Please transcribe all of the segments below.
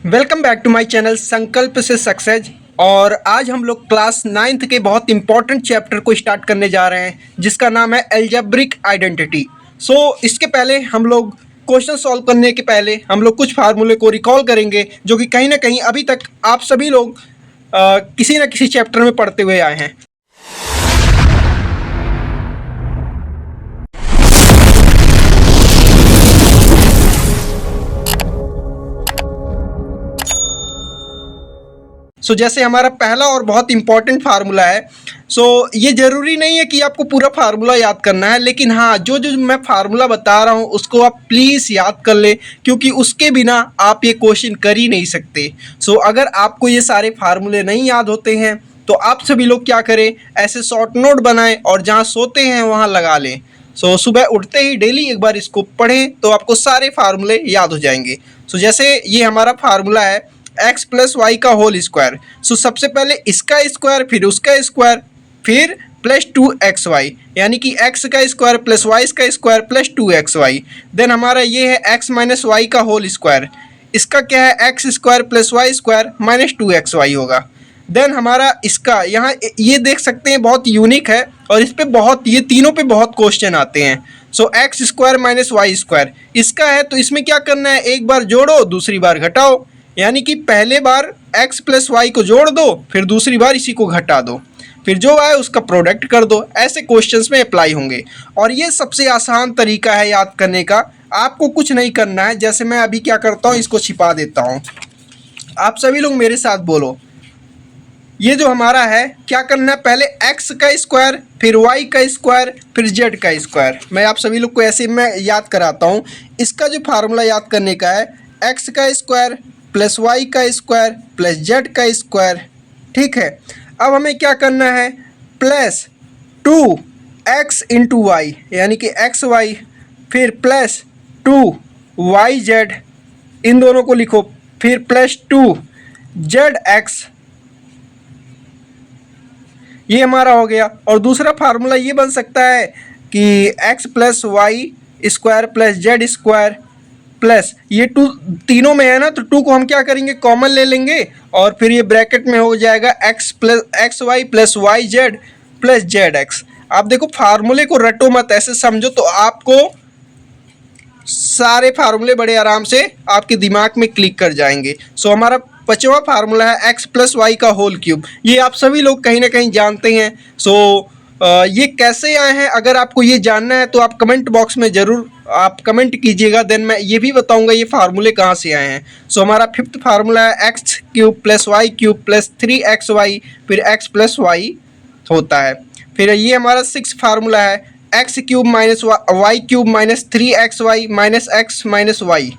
Welcome back to my channel Sankalp से success. और आज हम लोग क्लास 9th के बहुत इंपॉर्टेंट चैप्टर को स्टार्ट करने जा रहे हैं जिसका नाम है अलजेब्रिक आइडेंटिटी। इसके पहले हम लोग क्वेश्चन सॉल्व करने के पहले हम लोग कुछ फार्मूले को रिकॉल करेंगे जो कि कहीं ना कहीं अभी तक आप सभी लोग किसी न किसी चैप्टर में पढ़ते हुए आए हैं। जैसे हमारा पहला और बहुत इंपॉर्टेंट फार्मूला है। ये ज़रूरी नहीं है कि आपको पूरा फार्मूला याद करना है, लेकिन हाँ जो जो मैं फार्मूला बता रहा हूँ उसको आप प्लीज़ याद कर लें, क्योंकि उसके बिना आप ये क्वेश्चन कर ही नहीं सकते। अगर आपको ये सारे फार्मूले नहीं याद होते हैं तो आप सभी लोग क्या करें, ऐसे शॉर्ट नोट बनाएं और जहाँ सोते हैं वहाँ लगा लें। सुबह उठते ही डेली एक बार इसको पढ़ें तो आपको सारे फार्मूले याद हो जाएंगे। जैसे ये हमारा फार्मूला है x प्लस वाई का होल स्क्वायर। सबसे पहले इसका स्क्वायर, फिर उसका स्क्वायर, फिर प्लस 2xy, यानी कि x का स्क्वायर प्लस वाई का स्क्वायर प्लस 2xy। देन हमारा ये है x माइनस वाई का होल स्क्वायर। इसका क्या है, x square plus y square minus 2xy होगा। देन हमारा इसका यहाँ ये देख सकते हैं बहुत यूनिक है और इस पे बहुत, ये तीनों पे बहुत क्वेश्चन आते हैं। X square minus y square इसका है, तो इसमें क्या करना है, एक बार जोड़ो दूसरी बार घटाओ, यानी कि पहले बार x प्लस वाई को जोड़ दो, फिर दूसरी बार इसी को घटा दो, फिर जो आए उसका प्रोडक्ट कर दो। ऐसे क्वेश्चंस में अप्लाई होंगे और ये सबसे आसान तरीका है याद करने का। आपको कुछ नहीं करना है, जैसे मैं अभी क्या करता हूँ, इसको छिपा देता हूँ। आप सभी लोग मेरे साथ बोलो, ये जो हमारा है क्या करना है, पहले x का स्क्वायर, फिर y का स्क्वायर, फिर z का स्क्वायर। मैं आप सभी लोग को ऐसे मैं याद कराता हूँ। इसका जो फार्मूला याद करने का है, x का स्क्वायर प्लस वाई का स्क्वायर प्लस जेड का स्क्वायर, ठीक है। अब हमें क्या करना है, प्लस 2x इंटू वाई, यानी कि एक्स वाई, फिर प्लस 2yz, इन दोनों को लिखो, फिर प्लस 2zx, ये हमारा हो गया। और दूसरा फार्मूला ये बन सकता है कि x plus y square plus z square plus, ये 2 तीनों में है ना, तो 2 को हम क्या करेंगे, कॉमन ले लेंगे और फिर ये ब्रैकेट में हो जाएगा x plus x y plus y z plus z x. आप देखो फार्मूले को रटो मत, ऐसे समझो तो आपको सारे फार्मूले बड़े आराम से आपके दिमाग में क्लिक कर जाएंगे। हमारा पांचवा फार्मूला है x प्लस वाई का होल क्यूब। ये आप सभी लोग कहीं ना कहीं जानते हैं। ये कैसे आए हैं, अगर आपको ये जानना है तो आप कमेंट बॉक्स में ज़रूर आप कमेंट कीजिएगा, देन मैं ये भी बताऊंगा ये फार्मूले कहाँ से आए हैं। हमारा फिफ्थ फार्मूला है x cube plus y cube plus 3xy, फिर x प्लस वाई होता है। फिर ये हमारा सिक्स फार्मूला है x cube minus y cube minus 3xy minus x minus y.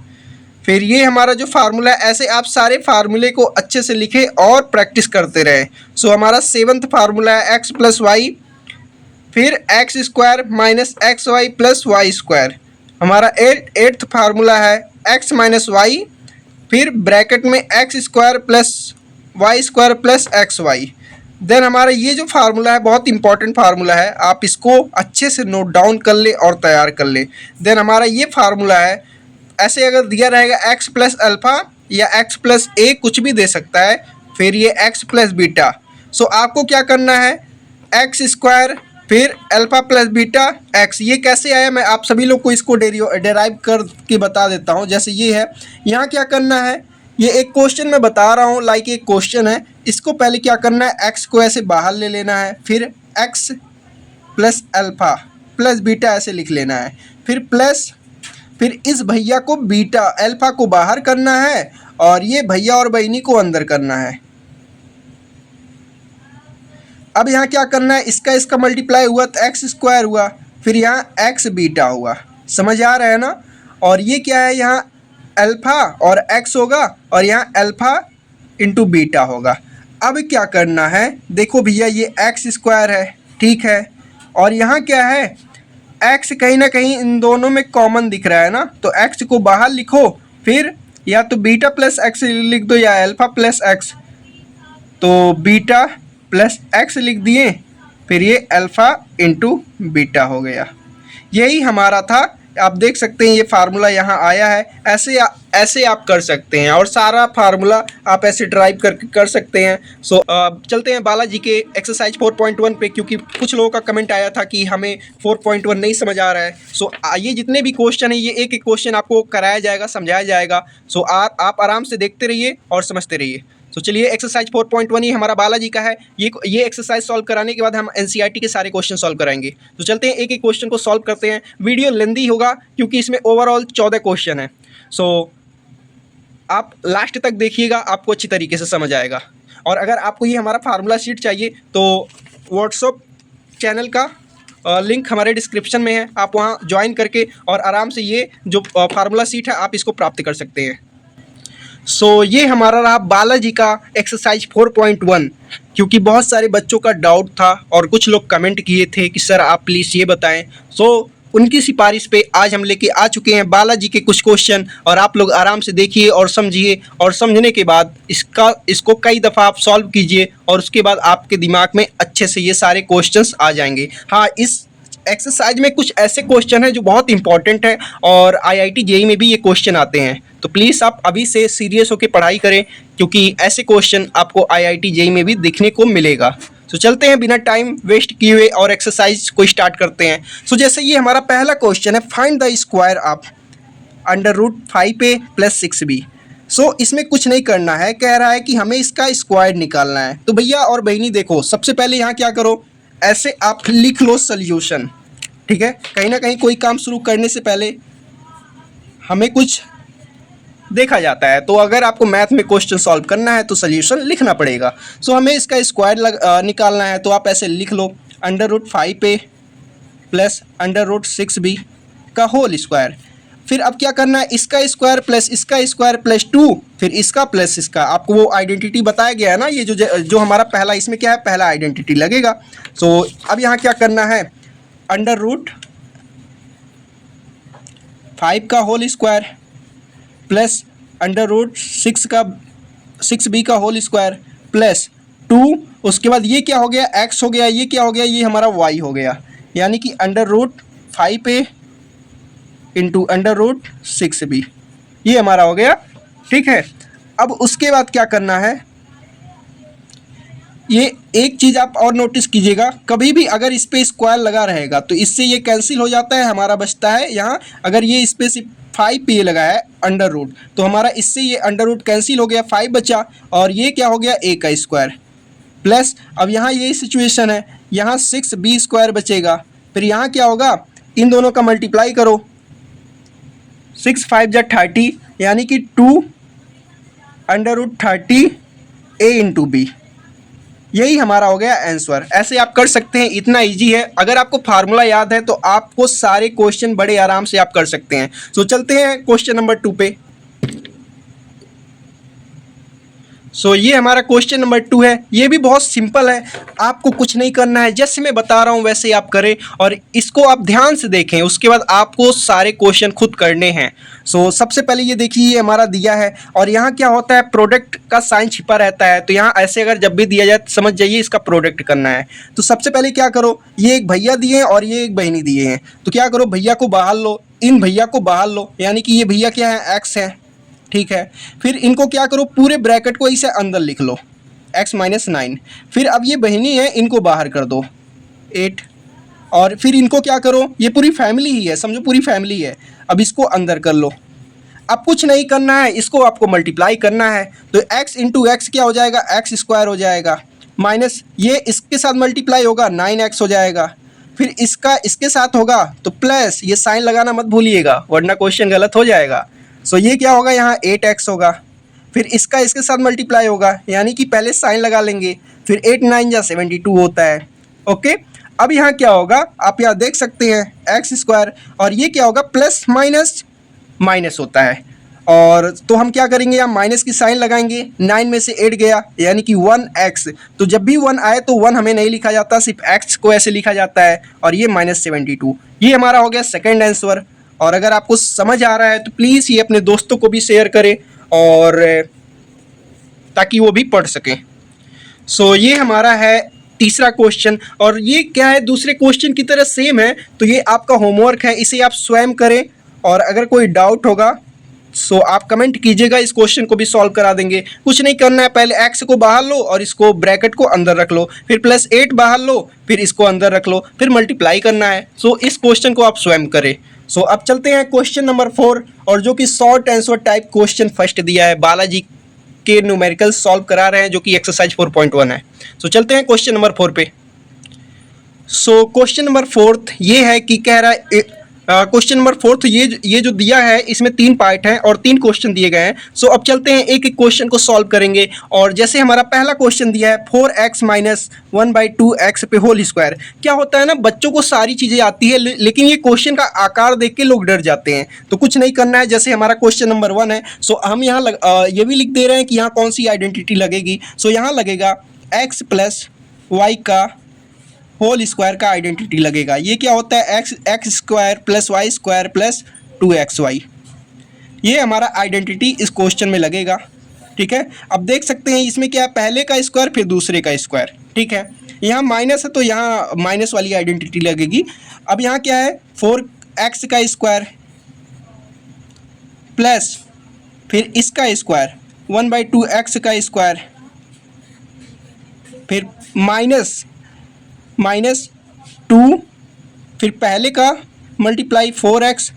फिर ये हमारा जो फार्मूला है, ऐसे आप सारे फार्मूले को अच्छे से लिखें और प्रैक्टिस करते रहें। हमारा सेवन्थ फार्मूला है एक्स प्लस वाई, फिर x square minus x y plus y square. हमारा एट्थ फार्मूला है एक्स माइनस वाई, फिर ब्रैकेट में x square plus y square plus x y. Then हमारा ये जो फार्मूला है बहुत इंपॉर्टेंट फार्मूला है, आप इसको अच्छे से नोट डाउन कर ले और तैयार कर ले। देन हमारा ये फार्मूला है, ऐसे अगर दिया रहेगा एक्स प्लस अल्फ़ा या एक्स प्लस ए, कुछ भी दे सकता है, फिर ये एक्स प्लस बीटा। आपको क्या करना है, एक्स स्क्वायर फिर अल्फ़ा प्लस बीटा एक्स। ये कैसे आया, मैं आप सभी लोग को इसको डेराइव कर के बता देता हूँ। जैसे ये है, यहाँ क्या करना है, ये एक क्वेश्चन मैं बता रहा हूँ, लाइक एक क्वेश्चन है, इसको पहले क्या करना है, एक्स को ऐसे बाहर ले लेना है, फिर x plus alpha plus beta ऐसे लिख लेना है, फिर प्लस, फिर इस भैया को बीटा अल्फ़ा को बाहर करना है और ये भैया और बहनी को अंदर करना है। अब यहाँ क्या करना है, इसका मल्टीप्लाई हुआ तो एक्स स्क्वायर हुआ, फिर यहाँ एक्स बीटा हुआ। समझ आ रहा है ना। और ये क्या है, यहाँ अल्फ़ा और एक्स होगा और यहाँ अल्फ़ा इंटू बीटा होगा। अब क्या करना है, देखो भैया ये एक्स स्क्वायर है, ठीक है, और यहाँ क्या है, एक्स कहीं ना कहीं इन दोनों में कॉमन दिख रहा है ना, तो एक्स को बाहर लिखो, फिर या तो बीटा प्लस एक्स लिख दो या अल्फ़ा प्लस एक्स, तो बीटा प्लस एक्स लिख दिए, फिर ये अल्फ़ा इंटू बीटा हो गया। यही हमारा था आप देख सकते हैं ये फार्मूला यहाँ आया है, ऐसे आप कर सकते हैं और सारा फार्मूला आप ऐसे ड्राइव करके कर सकते हैं। सो चलते हैं बालाजी के एक्सरसाइज 4.1 पे, क्योंकि कुछ लोगों का कमेंट आया था कि हमें 4.1 नहीं समझ आ रहा है। सो ये जितने भी क्वेश्चन है ये एक एक क्वेश्चन आपको कराया जाएगा, समझाया जाएगा। सो आप आराम से देखते रहिए और समझते रहिए। तो चलिए एक्सरसाइज 4.1 ये हमारा बालाजी का है। ये एक्सरसाइज सॉल्व कराने के बाद हम एनसीईआरटी के सारे क्वेश्चन सॉल्व कराएंगे। तो चलते हैं एक एक क्वेश्चन को सॉल्व करते हैं। वीडियो लेंदी होगा क्योंकि इसमें ओवरऑल 14 क्वेश्चन है। सो आप लास्ट तक देखिएगा, आपको अच्छी तरीके से समझ आएगा। और अगर आपको ये हमारा फार्मूला शीट चाहिए तो व्हाट्सएप चैनल का लिंक हमारे डिस्क्रिप्शन में है, आप वहाँ ज्वाइन करके और आराम से ये जो फार्मूला शीट है आप इसको प्राप्त कर सकते हैं। सो ये हमारा रहा बालाजी का एक्सरसाइज 4.1, क्योंकि बहुत सारे बच्चों का डाउट था और कुछ लोग कमेंट किए थे कि सर आप प्लीज़ ये बताएं। सो उनकी सिफारिश पे आज हम लेके आ चुके हैं बालाजी के कुछ क्वेश्चन, और आप लोग आराम से देखिए और समझिए, और समझने के बाद इसको कई दफ़ा आप सॉल्व कीजिए और उसके बाद आपके दिमाग में अच्छे से ये सारे क्वेश्चंस आ जाएंगे। हाँ, इस एक्सरसाइज में कुछ ऐसे क्वेश्चन हैं जो बहुत इंपॉर्टेंट है और आईआईटी जेईई में भी ये क्वेश्चन आते हैं। तो प्लीज़ आप अभी से सीरियस होकर पढ़ाई करें, क्योंकि ऐसे क्वेश्चन आपको आईआईटी जेईई में भी देखने को मिलेगा। तो चलते हैं बिना टाइम वेस्ट किए हुए और एक्सरसाइज को स्टार्ट करते हैं। सो जैसे ये हमारा पहला क्वेश्चन है, find the square of √5a + 6b। सो इसमें कुछ नहीं करना है, कह रहा है कि हमें इसका स्क्वायर निकालना है। तो भैया और बहनी देखो, सबसे पहले यहाँ क्या करो, ऐसे आप लिख लो सॉल्यूशन। ठीक है, कहीं ना कहीं कोई काम शुरू करने से पहले हमें कुछ देखा जाता है, तो अगर आपको मैथ में क्वेश्चन सॉल्व करना है तो सॉल्यूशन लिखना पड़ेगा। सो हमें इसका स्क्वायर निकालना है, तो आप ऐसे लिख लो √5a + √6b का होल स्क्वायर। फिर अब क्या करना है, इसका स्क्वायर प्लस इसका स्क्वायर + 2, फिर इसका प्लस इसका। आपको वो आइडेंटिटी बताया गया है ना, ये जो हमारा पहला, इसमें क्या है, पहला आइडेंटिटी लगेगा। सो अब यहाँ क्या करना है, √5 का होल स्क्वायर प्लस √6b का होल स्क्वायर + 2। उसके बाद ये क्या हो गया, x हो गया, ये क्या हो गया, ये हमारा y हो गया, यानी कि √5a × √6b, ये हमारा हो गया। ठीक है, अब उसके बाद क्या करना है, ये एक चीज़ आप और नोटिस कीजिएगा, कभी भी अगर इस पे स्क्वायर लगा रहेगा तो इससे ये कैंसिल हो जाता है, हमारा बचता है यहाँ, अगर ये इस पे सिर्फ 5 लगा है √ तो हमारा इससे ये √ कैंसिल हो गया, 5 बचा, और ये क्या हो गया, a का स्क्वायर प्लस, अब यहाँ यही सिचुएशन है, यहाँ 6b² बचेगा। फिर यहाँ क्या होगा, इन दोनों का मल्टीप्लाई करो, 6 5 जा 30, यानी कि 2 √30a × b, यही हमारा हो गया आंसर। ऐसे आप कर सकते हैं, इतना इजी है। अगर आपको फार्मूला याद है तो आपको सारे क्वेश्चन बड़े आराम से आप कर सकते हैं। सो चलते हैं क्वेश्चन नंबर 2 पे। सो ये हमारा क्वेश्चन नंबर 2 है। ये भी बहुत सिंपल है, आपको कुछ नहीं करना है, जैसे मैं बता रहा हूँ वैसे आप करें और इसको आप ध्यान से देखें, उसके बाद आपको सारे क्वेश्चन खुद करने हैं। सो सबसे पहले ये देखिए, ये हमारा दिया है और यहाँ क्या होता है, प्रोडक्ट का साइन छिपा रहता है। तो यहाँ ऐसे अगर जब भी दिया जाए तो समझ जाइए इसका प्रोडक्ट करना है। तो सबसे पहले क्या करो, ये एक भैया दिए हैं और ये एक बहनी दिए हैं, तो क्या करो, भैया को बाहर लो, इन भैया को बाहर लो, यानी कि ये भैया क्या है, x है। ठीक है, फिर इनको क्या करो, पूरे ब्रैकेट को इसे अंदर लिख लो, x - 9। फिर अब ये बहनी है, इनको बाहर कर दो, 8। और फिर इनको क्या करो, ये पूरी फैमिली ही है, समझो पूरी फैमिली है, अब इसको अंदर कर लो। अब कुछ नहीं करना है, इसको आपको मल्टीप्लाई करना है। तो x × x क्या हो जाएगा, x² हो जाएगा, माइनस ये इसके साथ मल्टीप्लाई होगा, 9x हो जाएगा। फिर इसका इसके साथ होगा तो प्लस, ये साइन लगाना मत भूलिएगा वरना क्वेश्चन गलत हो जाएगा। सो ये क्या होगा, यहाँ 8x होगा। फिर इसका इसके साथ मल्टीप्लाई होगा, यानी कि पहले साइन लगा लेंगे, फिर 8 9 जा 72 होता है। ओके, अब यहाँ क्या होगा, आप यहाँ देख सकते हैं x², और ये क्या होगा, प्लस माइनस माइनस होता है। और तो हम क्या करेंगे, यहाँ माइनस की साइन लगाएंगे, 9 में से 8 गया, यानी कि 1x। तो जब भी 1 आए तो 1 हमें नहीं लिखा जाता, सिर्फ x को ऐसे लिखा जाता है, और ये -72। ये हमारा हो गया सेकेंड आंसर। और अगर आपको समझ आ रहा है तो प्लीज़ ये अपने दोस्तों को भी शेयर करें, और ताकि वो भी पढ़ सकें। सो ये हमारा है तीसरा क्वेश्चन, और ये क्या है, दूसरे क्वेश्चन की तरह सेम है, तो ये आपका होमवर्क है, इसे आप स्वयं करें। और अगर कोई डाउट होगा सो आप कमेंट कीजिएगा, इस क्वेश्चन को भी सॉल्व करा देंगे। कुछ नहीं करना है, पहले एक्स को बाहर लो और इसको ब्रैकेट को अंदर रख लो, फिर +8 बाहर लो, फिर इसको अंदर रख लो, फिर मल्टीप्लाई करना है। सो इस क्वेश्चन को आप स्वयं करें। सो अब चलते हैं क्वेश्चन नंबर 4, और जो कि short answer type question first दिया है, बालाजी के न्यूमेरिकल सॉल्व करा रहे हैं, जो कि एक्सरसाइज 4.1 है। सो चलते हैं क्वेश्चन नंबर 4 पे। सो क्वेश्चन नंबर 4 ये है कि कह रहा है, क्वेश्चन नंबर 4 ये जो दिया है इसमें 3 पार्ट हैं और 3 क्वेश्चन दिए गए हैं। सो अब चलते हैं एक एक क्वेश्चन को सॉल्व करेंगे। और जैसे हमारा पहला क्वेश्चन दिया है 4x - 1/2x पे होल स्क्वायर। क्या होता है ना, बच्चों को सारी चीज़ें आती है लेकिन ये क्वेश्चन का आकार देख के लोग डर जाते हैं। तो कुछ नहीं करना है, जैसे हमारा क्वेश्चन नंबर 1 है, सो हम यहाँ ये भी लिख दे रहे हैं कि यहाँ कौन सी आइडेंटिटी लगेगी। सो यहाँ लगेगा x + y का होल स्क्वायर का आइडेंटिटी लगेगा। ये क्या होता है, x² + y² + 2xy। ये हमारा आइडेंटिटी इस क्वेश्चन में लगेगा। ठीक है, अब देख सकते हैं इसमें क्या है, पहले का स्क्वायर फिर दूसरे का स्क्वायर। ठीक है, यहाँ माइनस है तो यहाँ माइनस वाली आइडेंटिटी लगेगी। अब यहाँ क्या है, 4x का स्क्वायर प्लस फिर इसका स्क्वायर 1/2x का स्क्वायर, फिर -2, फिर पहले का मल्टीप्लाई 4x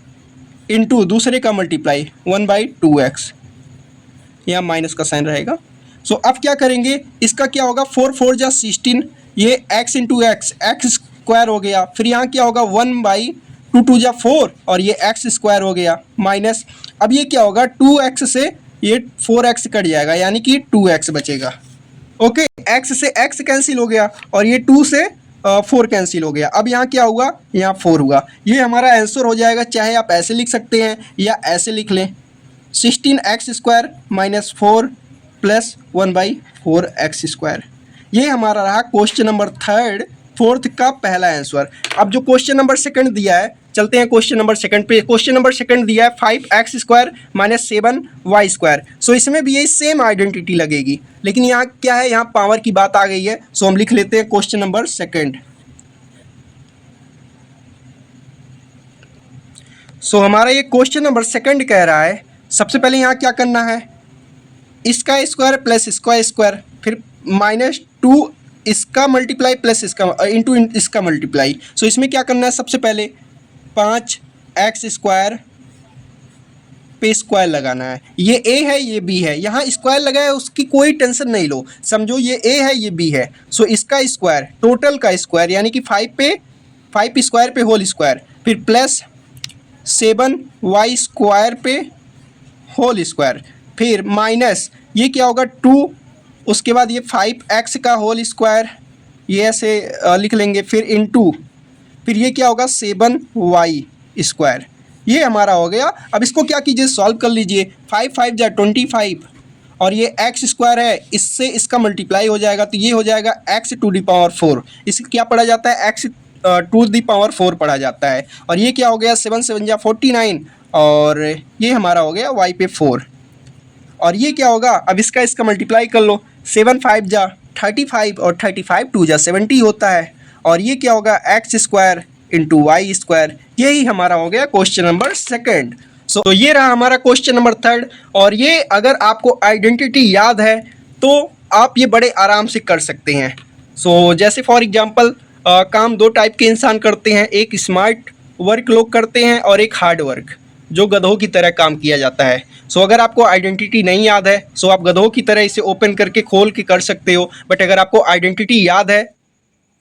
इंटू दूसरे का मल्टीप्लाई 1/2x, यहाँ माइनस का साइन रहेगा। सो अब क्या करेंगे, इसका क्या होगा, 4 4 जा 16, ये x इंटू x स्क्वायर हो गया। फिर यहाँ क्या होगा, 1/2 2 जा 4 और ये x स्क्वायर हो गया माइनस। अब ये क्या होगा, 2x से ये 4x कट जाएगा, यानी कि 2x बचेगा। ओके, x से x कैंसिल हो गया और ये 2 से 4 कैंसिल हो गया। अब यहाँ क्या हुआ, यहाँ 4 हुआ। ये हमारा आंसर हो जाएगा, चाहे आप ऐसे लिख सकते हैं या ऐसे लिख लें, 16x² - 4 + 1/4x²। ये हमारा रहा क्वेश्चन नंबर 4 का पहला आंसर। अब जो क्वेश्चन नंबर 2 दिया है, चलते हैं क्वेश्चन नंबर 2 पे। क्वेश्चन नंबर 2 दिया है 5x² - 7y²। सो इसमें भी यही सेम आइडेंटिटी लगेगी, लेकिन यहाँ क्या है, यहाँ पावर की बात आ गई है। सो हम लिख लेते हैं क्वेश्चन नंबर 2। सो हमारा ये क्वेश्चन नंबर 2 कह रहा है, सबसे पहले यहाँ क्या करना है, इसका स्क्वायर प्लस इसका स्क्वायर, फिर -2 इसका मल्टीप्लाई प्लस इसका इंटू इसका मल्टीप्लाई। सो इसमें क्या करना है, सबसे पहले 5x² पे स्क्वायर लगाना है। ये a है, ये b है, यहाँ स्क्वायर लगा है, उसकी कोई टेंशन नहीं लो, समझो ये a है, ये b है। सो इसका स्क्वायर, टोटल का स्क्वायर, यानी कि 5 स्क्वायर पे होल स्क्वायर, फिर प्लस 7y² पे होल स्क्वायर, फिर माइनस ये क्या होगा 2, उसके बाद ये 5x का होल स्क्वायर, ये ऐसे लिख लेंगे, फिर इंटू, फिर ये क्या होगा 7y²। ये हमारा हो गया। अब इसको क्या कीजिए, सॉल्व कर लीजिए। 5 5 जा 25 और ये x² है, इससे इसका मल्टीप्लाई हो जाएगा, तो ये हो जाएगा x⁴। इसे क्या पढ़ा जाता है, x⁴ पढ़ा जाता है। और ये क्या हो गया, 7 7 जा 49 और ये हमारा हो गया y पे 4। और ये क्या होगा, अब इसका मल्टीप्लाई कर लो, 7 5 जा 35 और 35 2 जा 70 होता है। और ये क्या होगा, x² इंटू y²। यही हमारा हो गया क्वेश्चन नंबर 2। सो ये रहा हमारा क्वेश्चन नंबर 3। और ये अगर आपको आइडेंटिटी याद है तो आप ये बड़े आराम से कर सकते हैं। सो जैसे फॉर एग्जांपल काम 2 टाइप के इंसान करते हैं, एक स्मार्ट वर्क लोग करते हैं और एक हार्ड वर्क, जो गधों की तरह काम किया जाता है। सो अगर आपको आइडेंटिटी नहीं याद है सो आप गधों की तरह इसे ओपन करके खोल के कर सकते हो, बट अगर आपको आइडेंटिटी याद है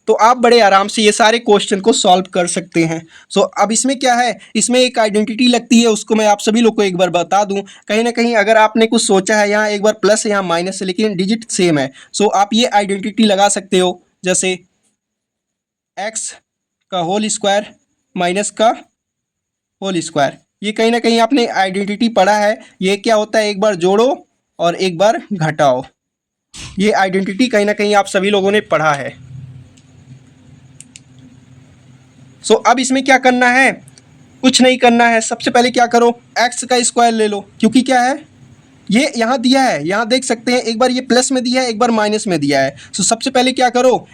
तो आप बड़े आराम से ये सारे क्वेश्चन को सॉल्व कर सकते हैं। सो अब इसमें क्या है, इसमें एक आइडेंटिटी लगती है, उसको मैं आप सभी लोग को एक बार बता दूं। कहीं ना कहीं अगर आपने कुछ सोचा है, यहाँ एक बार प्लस है, यहाँ माइनस है, लेकिन डिजिट सेम है। सो आप ये आइडेंटिटी लगा सकते हो, जैसे x का होल स्क्वायर माइनस का होल स्क्वायर। ये कहीं ना कहीं आपने आइडेंटिटी पढ़ा है। ये क्या होता है, एक बार जोड़ो और एक बार घटाओ। ये आइडेंटिटी कहीं ना कहीं आप सभी लोगों ने पढ़ा है। सो अब इसमें क्या करना है, कुछ नहीं करना है। सबसे पहले क्या करो, x का स्क्वायर ले लो, क्योंकि क्या है, ये यहाँ दिया है, यहाँ देख सकते हैं, एक बार ये प्लस में दिया है, एक बार माइनस में दिया है। सो सबसे पहले क्या करो,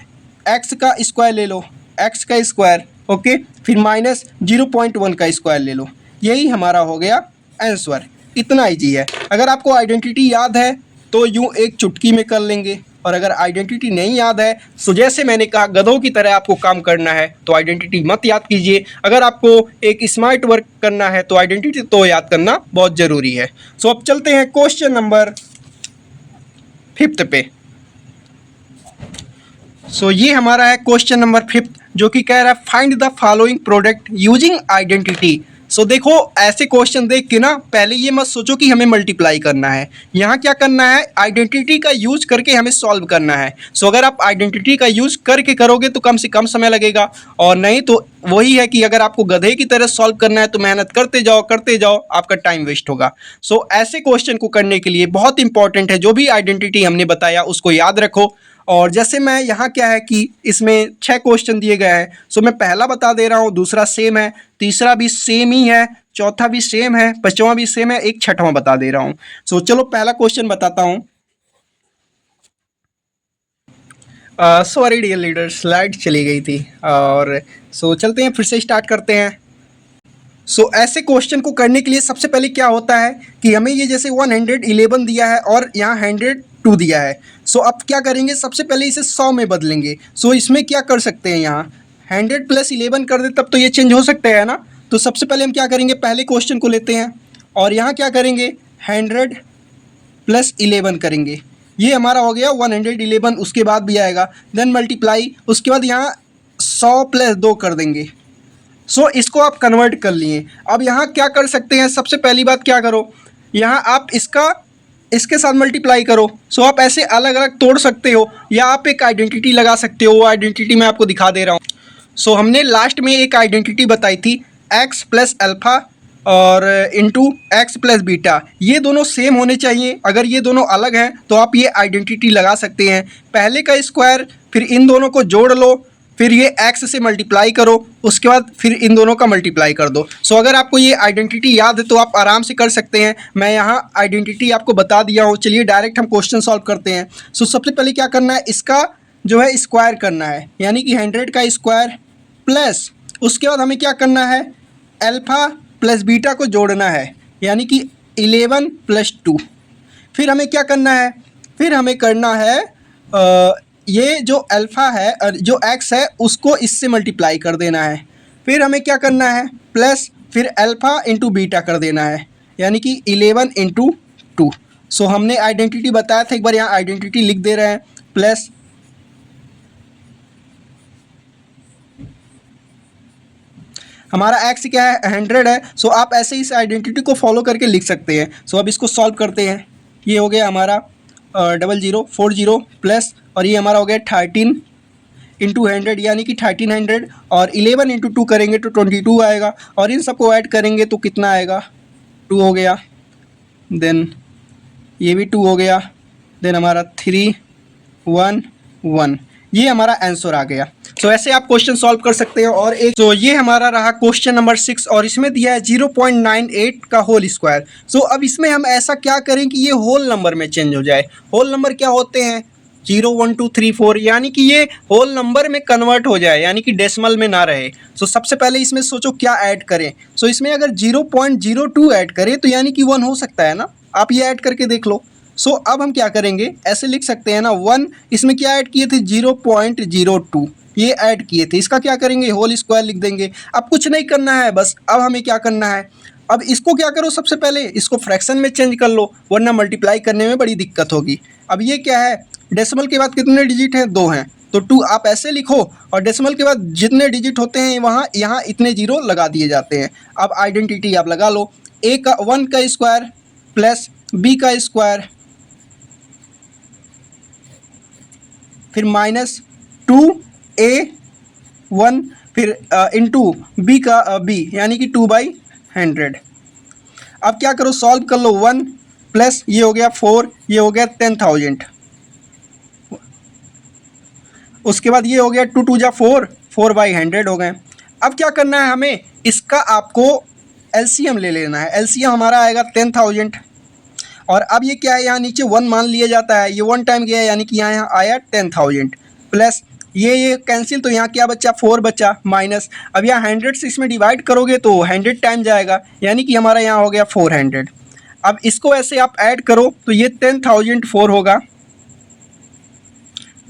एक्स का स्क्वायर ले लो, एक्स का स्क्वायर, ओके, फिर माइनस 0.1 का स्क्वायर ले लो। यही हमारा हो गया आंसर। इतना ईजी है। अगर आपको आइडेंटिटी याद है तो यूँ एक चुटकी में कर लेंगे, और अगर आइडेंटिटी नहीं याद है तो जैसे मैंने कहा गधों की तरह आपको काम करना है तो आइडेंटिटी मत याद कीजिए। अगर आपको एक स्मार्ट वर्क करना है तो आइडेंटिटी तो याद करना बहुत ज़रूरी है। सो अब चलते हैं क्वेश्चन नंबर 5 पे। सो ये हमारा है क्वेश्चन नंबर 5, जो कि कह रहा है find the following product using identity. So देखो, ऐसे क्वेश्चन देख के ना पहले ये मत सोचो कि हमें मल्टीप्लाई करना है। यहाँ क्या करना है, आइडेंटिटी का यूज करके हमें सॉल्व करना है। सो अगर आप आइडेंटिटी का यूज करके करोगे तो कम से कम समय लगेगा, और नहीं तो वही है कि अगर आपको गधे की तरह सॉल्व करना है तो मेहनत करते जाओ, आपका टाइम वेस्ट होगा। सो ऐसे क्वेश्चन को करने के लिए बहुत इंपॉर्टेंट है, जो भी आइडेंटिटी हमने बताया उसको याद रखो। और जैसे मैं यहाँ क्या है कि इसमें 6 क्वेश्चन दिए गए हैं। सो मैं पहला बता दे रहा हूँ, दूसरा सेम है, तीसरा भी सेम ही है, चौथा भी सेम है, पांचवा भी सेम है, एक छठवां बता दे रहा हूँ। सो चलो पहला क्वेश्चन बताता हूँ। सॉरी डियर लीडर, स्लाइड चली गई थी, और सो चलते हैं फिर से स्टार्ट करते हैं। सो ऐसे क्वेश्चन को करने के लिए सबसे पहले क्या होता है कि हमें ये जैसे 111 दिया है और यहाँ 102 दिया है। सो अब क्या करेंगे, सबसे पहले इसे 100 में बदलेंगे। सो इसमें क्या कर सकते हैं, यहाँ 100 + 11 कर दे तब तो ये चेंज हो सकता है ना। तो सबसे पहले हम क्या करेंगे, पहले क्वेश्चन को लेते हैं और यहाँ क्या करेंगे, 100 + 11 करेंगे। ये हमारा हो गया 111, उसके बाद भी आएगा, देन मल्टीप्लाई, उसके बाद यहाँ 100 + 2 कर देंगे। सो इसको आप कन्वर्ट कर लिए। अब यहाँ क्या कर सकते हैं, सबसे पहली बात क्या करो, यहाँ आप इसके साथ मल्टीप्लाई करो। सो आप ऐसे अलग अलग तोड़ सकते हो, या आप एक आइडेंटिटी लगा सकते हो। वो आइडेंटिटी मैं आपको दिखा दे रहा हूँ। सो हमने लास्ट में एक आइडेंटिटी बताई थी, x + अल्फ़ा और इंटू एक्स + बीटा। ये दोनों सेम होने चाहिए। अगर ये दोनों अलग हैं तो आप ये आइडेंटिटी लगा सकते हैं। पहले का स्क्वायर, फिर इन दोनों को जोड़ लो, फिर ये x से मल्टीप्लाई करो, उसके बाद फिर इन दोनों का मल्टीप्लाई कर दो। सो अगर आपको ये आइडेंटिटी याद है तो आप आराम से कर सकते हैं। मैं यहाँ आइडेंटिटी आपको बता दिया हूँ। चलिए डायरेक्ट हम क्वेश्चन सॉल्व करते हैं। सो सबसे पहले क्या करना है, इसका जो है स्क्वायर करना है, यानी कि 100 का स्क्वायर प्लस, उसके बाद हमें क्या करना है, अल्फ़ा + बीटा को जोड़ना है, यानी कि 11 + 2। फिर हमें क्या करना है, फिर हमें करना है ये जो अल्फ़ा है और जो x है उसको इससे मल्टीप्लाई कर देना है। फिर हमें क्या करना है, प्लस, फिर अल्फ़ा × बीटा कर देना है, यानी कि 11 × 2। सो हमने आइडेंटिटी बताया था, एक बार यहाँ आइडेंटिटी लिख दे रहे हैं, प्लस हमारा x क्या है, 100 है। सो आप ऐसे इस आइडेंटिटी को फॉलो करके लिख सकते हैं। सो अब इसको सॉल्व करते हैं। ये हो गया हमारा 0040 प्लस, और ये हमारा हो गया 13 × 100, यानी कि 1300, और 11 × 2 करेंगे तो 22 आएगा, और इन सबको ऐड करेंगे तो कितना आएगा, 2 हो गया, देन ये भी 2 हो गया, देन हमारा 3 1 1। ये हमारा आंसर आ गया। सो ऐसे आप क्वेश्चन सॉल्व कर सकते हो। और एक तो ये हमारा रहा क्वेश्चन नंबर 6, और इसमें दिया है 0.98 का होल स्क्वायर। सो अब इसमें हम ऐसा क्या करें कि ये होल नंबर में चेंज हो जाए। होल नंबर क्या होते हैं, 0 1 2 3 4, यानी कि ये होल नंबर में कन्वर्ट हो जाए, यानी कि डेसिमल में ना रहे। सो सबसे पहले इसमें सोचो क्या ऐड करें। सो इसमें अगर 0.02 ऐड करें तो यानी कि 1 हो सकता है ना, आप ये ऐड करके देख लो। सो अब हम क्या करेंगे, ऐसे लिख सकते हैं ना, 1 इसमें क्या ऐड किए थे, 0.02 ये ऐड किए थे, इसका क्या करेंगे, होल स्क्वायर लिख देंगे। अब कुछ नहीं करना है, बस अब हमें क्या करना है, अब इसको क्या करो, सबसे पहले इसको फ्रैक्शन में चेंज कर लो, वरना मल्टीप्लाई करने में बड़ी दिक्कत होगी। अब ये क्या है, डेसिमल के बाद कितने डिजिट हैं, 2 हैं, तो 2 आप ऐसे लिखो, और डेसिमल के बाद जितने डिजिट होते हैं वहाँ यहाँ इतने जीरो लगा दिए जाते हैं। अब आइडेंटिटी आप लगा लो, a का 1 का स्क्वायर प्लस b का स्क्वायर, फिर -2a1, फिर इंटू b का b, यानी कि 2/100। अब क्या करो, सॉल्व कर लो, 1 प्लस ये हो गया 4, ये हो गया 10,000। उसके बाद ये हो गया 2 2 जा 4, 4/100 हो गए। अब क्या करना है हमें, इसका आपको एलसीएम ले लेना है। एलसीएम हमारा आएगा 10,000, और अब ये क्या है, यहाँ नीचे 1 मान लिया जाता है, ये 1 टाइम गया, यानी कि यहाँ आया 10,000 प्लस ये कैंसिल, तो यहाँ क्या बचा 4 बचा माइनस। अब यहाँ 100 से इसमें डिवाइड करोगे तो 100 टाइम जाएगा, यानी कि हमारा यहाँ हो गया 400। अब इसको ऐसे आप ऐड करो तो ये 10,004 होगा,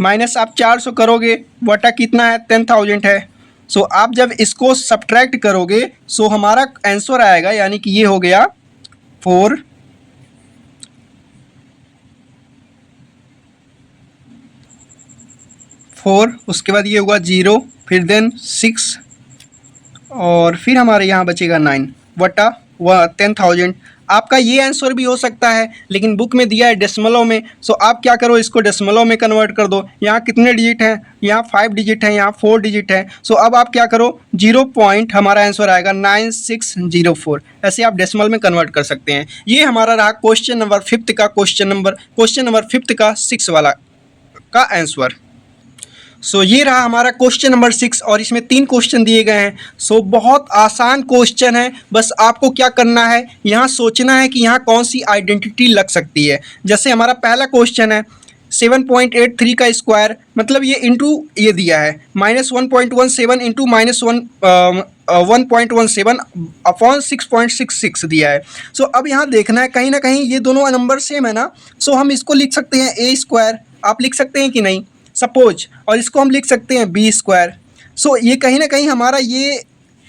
माइनस आप 400 करोगे, बटा कितना है 10,000 है। सो आप जब इसको सब्ट्रैक्ट करोगे सो हमारा आंसर आएगा, यानी कि ये हो गया 4 4, उसके बाद ये होगा 0, फिर देन 6 और फिर हमारे यहाँ बचेगा 9 बटा 10,000। आपका ये आंसर भी हो सकता है, लेकिन बुक में दिया है डेसिमलों में। सो आप क्या करो, इसको डेसिमलों में कन्वर्ट कर दो। यहाँ कितने डिजिट हैं, यहाँ 5 डिजिट हैं, यहाँ 4 डिजिट हैं। सो अब आप क्या करो, 0 पॉइंट हमारा आंसर आएगा 9604। ऐसे आप डेसिमल में कन्वर्ट कर सकते हैं। ये हमारा रहा क्वेश्चन नंबर 5 का क्वेश्चन नंबर 5 का 6 वाला का आंसर। सो ये रहा हमारा क्वेश्चन नंबर 6 और इसमें 3 क्वेश्चन दिए गए हैं। सो बहुत आसान क्वेश्चन है, बस आपको क्या करना है, यहाँ सोचना है कि यहाँ कौन सी आइडेंटिटी लग सकती है। जैसे हमारा पहला क्वेश्चन है 7.83 का स्क्वायर, मतलब ये इंटू ये दिया है -1.17 इंटू -1.17 अपॉन 6.66 दिया है। सो अब यहाँ देखना है कहीं ना कहीं ये दोनों नंबर सेम है ना। सो हम इसको लिख सकते हैं ए स्क्वायर, आप लिख सकते हैं कि नहीं सपोज, और इसको हम लिख सकते हैं बी स्क्वायर। सो ये कहीं ना कहीं हमारा ये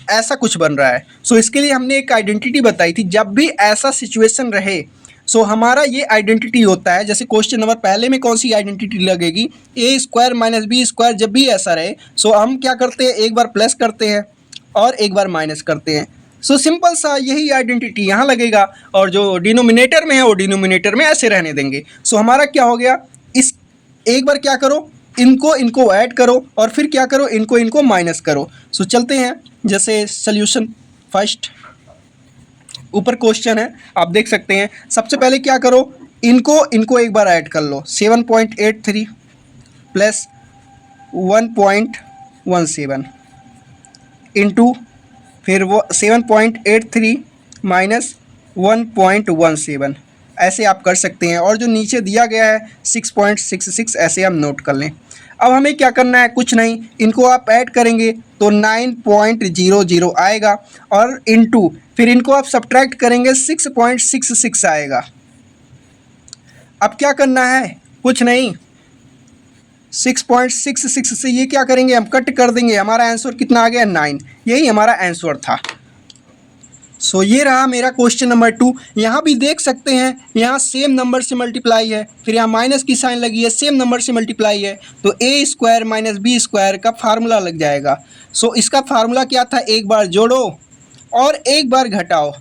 ऐसा कुछ बन रहा है। सो इसके लिए हमने एक आइडेंटिटी बताई थी, जब भी ऐसा सिचुएशन रहे सो हमारा ये आइडेंटिटी होता है। जैसे क्वेश्चन नंबर पहले में कौन सी आइडेंटिटी लगेगी, ए स्क्वायर माइनस बी स्क्वायर। जब भी ऐसा रहे सो हम क्या करते हैं, एक बार प्लस करते हैं और एक बार माइनस करते हैं। सो सिंपल सा यही आइडेंटिटी यहाँ लगेगा, और जो डिनोमिनेटर में है वो डिनोमिनेटर में ऐसे रहने देंगे। सो हमारा क्या हो गया, इस एक बार क्या करो, इनको ऐड करो और फिर क्या करो, इनको माइनस करो। सो चलते हैं, जैसे सॉल्यूशन फर्स्ट ऊपर क्वेश्चन है आप देख सकते हैं। सबसे पहले क्या करो, इनको एक बार ऐड कर लो, 7.83 प्लस 1.17 इंटू फिर वो 7.83 माइनस 1.17, ऐसे आप कर सकते हैं। और जो नीचे दिया गया है 6.66 ऐसे हम नोट कर लें। अब हमें क्या करना है, कुछ नहीं, इनको आप ऐड करेंगे तो 9.00 आएगा और इनटू फिर इनको आप सब्ट्रैक्ट करेंगे 6.66 आएगा। अब क्या करना है, कुछ नहीं, 6.66 से ये क्या करेंगे, हम कट कर देंगे। हमारा आंसर कितना आ गया 9, यही हमारा आंसर था। सो ये रहा मेरा क्वेश्चन नंबर 2। यहाँ भी देख सकते हैं, यहाँ सेम नंबर से मल्टीप्लाई है, फिर यहाँ माइनस की साइन लगी है, सेम नंबर से मल्टीप्लाई है, तो ए स्क्वायर माइनस बी स्क्वायर का फार्मूला लग जाएगा। सो इसका फार्मूला क्या था, एक बार जोड़ो और एक बार घटाओ।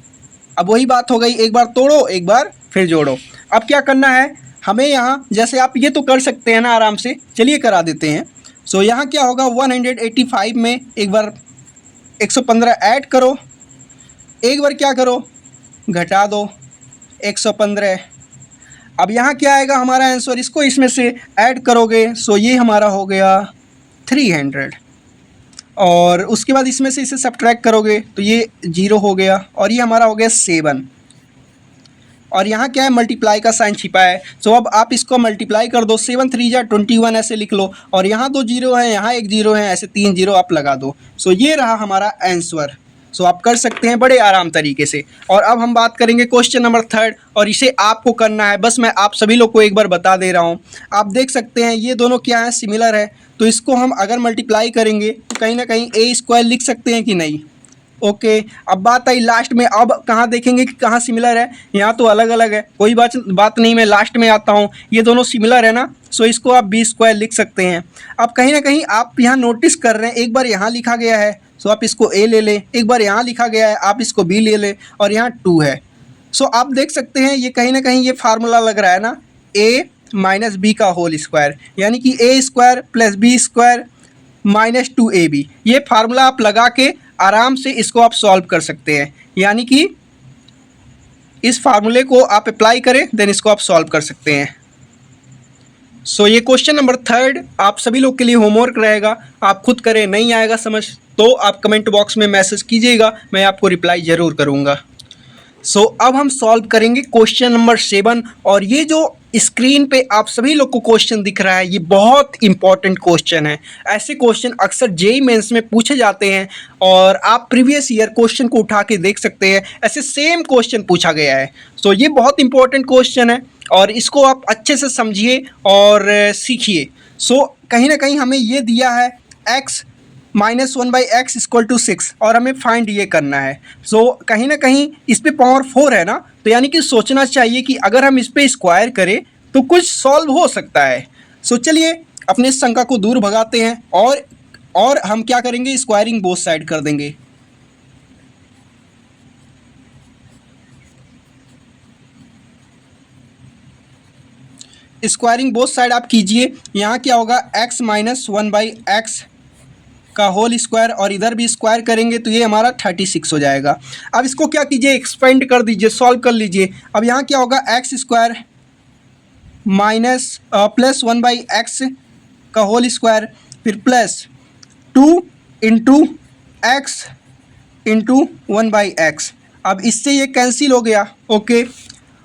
अब वही बात हो गई, एक बार तोड़ो एक बार फिर जोड़ो। अब क्या करना है हमें, यहाँ जैसे आप ये तो कर सकते हैं ना आराम से, चलिए करा देते हैं। सो यहाँ क्या होगा, 185 में एक बार 115 ऐड करो, एक बार क्या करो घटा दो 115। अब यहाँ क्या आएगा हमारा आंसर, इसको इसमें से ऐड करोगे सो ये हमारा हो गया 300, और उसके बाद इसमें से इसे सब्ट्रैक्ट करोगे तो ये 0 हो गया और ये हमारा हो गया 7। और यहाँ क्या है, मल्टीप्लाई का साइन छिपा है। सो अब आप इसको मल्टीप्लाई कर दो, 7 3 जा 21 ऐसे लिख लो, और यहाँ 2 0 हैं, यहाँ 1 0 है, ऐसे 3 0 आप लगा दो। सो ये रहा हमारा आंसर। सो आप कर सकते हैं बड़े आराम तरीके से। और अब हम बात करेंगे क्वेश्चन नंबर 3, और इसे आपको करना है, बस मैं आप सभी लोग को एक बार बता दे रहा हूँ। आप देख सकते हैं ये दोनों क्या है, सिमिलर है, तो इसको हम अगर मल्टीप्लाई करेंगे तो कहीं ना कहीं ए स्क्वायर लिख सकते हैं कि नहीं। ओके, अब बात आई लास्ट में, अब कहाँ देखेंगे कि कहाँ सिमिलर है, यहाँ तो अलग अलग है, कोई बात नहीं, मैं लास्ट में आता हूँ। ये दोनों सिमिलर है ना, सो इसको आप बी स्क्वायर लिख सकते हैं। अब कहीं ना कहीं आप यहाँ नोटिस कर रहे हैं, एक बार यहाँ लिखा गया है सो आप इसको ए ले लें, एक बार यहाँ लिखा गया है आप इसको बी ले लें, और यहाँ 2 है। सो आप देख सकते हैं ये कहीं ना कहीं ये फार्मूला लग रहा है ना, ए माइनस बी का होल स्क्वायर, यानी कि A square plus B square minus 2ab। ये फार्मूला आप लगा के आराम से इसको आप सॉल्व कर सकते हैं, यानी कि इस फार्मूले को आप अप्लाई करें देन इसको आप सॉल्व कर सकते हैं। सो ये क्वेश्चन नंबर 3 आप सभी लोग के लिए होमवर्क रहेगा, आप खुद करें, नहीं आएगा समझ तो आप कमेंट बॉक्स में मैसेज कीजिएगा, मैं आपको रिप्लाई ज़रूर करूँगा। सो अब हम सॉल्व करेंगे क्वेश्चन नंबर 7, और ये जो स्क्रीन पे आप सभी लोग को क्वेश्चन दिख रहा है, ये बहुत इंपॉर्टेंट क्वेश्चन है। ऐसे क्वेश्चन अक्सर जेईई मेंस में पूछे जाते हैं और आप प्रीवियस ईयर क्वेश्चन को उठा के देख सकते हैं, ऐसे सेम क्वेश्चन पूछा गया है। सो ये बहुत इंपॉर्टेंट क्वेश्चन है और इसको आप अच्छे से समझिए और सीखिए। सो कहीं ना कहीं हमें ये दिया है x -1/x = 6 और हमें फाइंड ये करना है। सो कहीं ना कहीं इस पे पावर 4 है ना, तो यानी कि सोचना चाहिए कि अगर हम इस पे स्क्वायर करें तो कुछ सॉल्व हो सकता है। सो चलिए अपने शंका को दूर भगाते हैं और हम क्या करेंगे, स्क्वायरिंग बोथ साइड कर देंगे। स्क्वायरिंग बोथ साइड आप कीजिए। यहाँ क्या होगा, x -1/x का होल स्क्वायर और इधर भी स्क्वायर करेंगे तो ये हमारा 36 हो जाएगा। अब इसको क्या कीजिए, एक्सपेंड कर दीजिए, सॉल्व कर लीजिए। अब यहाँ क्या होगा, x² प्लस 1/x का होल स्क्वायर, फिर plus 2 into x into 1/x। अब इससे ये कैंसिल हो गया, ओके।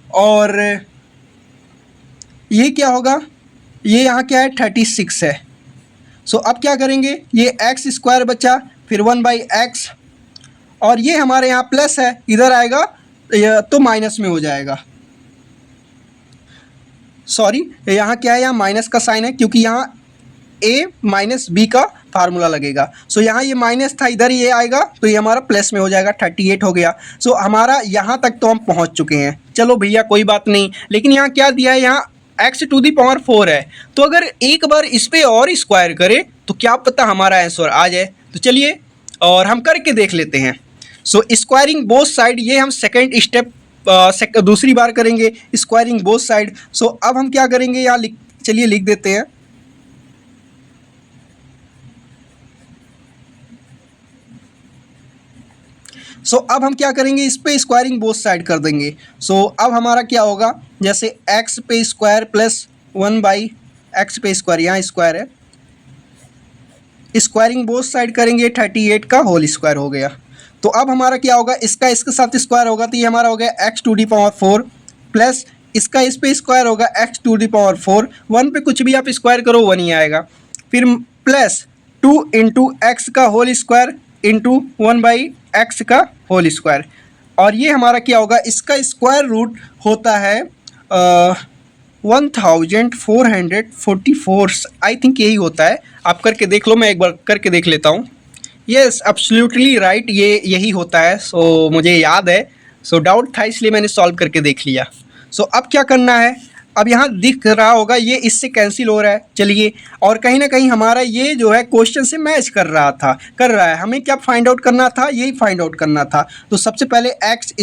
और ये क्या होगा, ये यहाँ क्या है, 36 है। सो अब क्या करेंगे, ये x² बचा, फिर 1/x और ये हमारे यहाँ प्लस है, इधर आएगा तो माइनस में हो जाएगा। सॉरी, यहाँ क्या है, यहाँ माइनस का साइन है क्योंकि यहाँ a - b का फार्मूला लगेगा। सो यहाँ ये माइनस था, इधर ये आएगा तो ये हमारा प्लस में हो जाएगा, 38 हो गया। सो हमारा यहाँ तक तो हम पहुँच चुके हैं। चलो भैया कोई बात नहीं, लेकिन यहाँ क्या दिया है, यहाँ x⁴ है। तो अगर एक बार इस पे और स्क्वायर करें तो क्या पता हमारा आंसर आ जाए। तो चलिए और हम करके देख लेते हैं। सो स्क्वायरिंग बोथ साइड, ये हम सेकंड स्टेप दूसरी बार करेंगे, स्क्वायरिंग बोथ साइड। सो अब हम क्या करेंगे, यहाँ चलिए लिख देते हैं। सो अब हम क्या करेंगे, इस पे स्क्वायरिंग बोथ साइड कर देंगे। सो अब हमारा क्या होगा, जैसे x पे स्क्वायर प्लस 1/x पे स्क्वायर, यहाँ स्क्वायर है, स्क्वायरिंग बोथ साइड करेंगे, 38 का होल स्क्वायर हो गया। तो अब हमारा क्या होगा, इसका इसके साथ स्क्वायर होगा तो ये हमारा हो गया x⁴ प्लस इसका इस पे स्क्वायर होगा x⁴। 1 पे कुछ भी आप स्क्वायर करो 1 ही आएगा। फिर प्लस 2 इंटू एक्स का होल स्क्वायर इंटू 1/x का होल स्क्वायर। और ये हमारा क्या होगा, इसका स्क्वायर रूट होता है 1444, आई थिंक यही होता है। आप करके देख लो, मैं एक बार करके देख लेता हूँ। येस, एब्सोल्युटली राइट, ये यही होता है। सो मुझे याद है, सो डाउट था इसलिए मैंने सॉल्व करके देख लिया। सो अब क्या करना है, अब यहाँ दिख रहा होगा ये इससे कैंसिल हो रहा है। चलिए, और कहीं ना कहीं हमारा ये जो है क्वेश्चन से मैच कर रहा है। हमें क्या फाइंड आउट करना था, यही फाइंड आउट करना था। तो सबसे पहले x⁴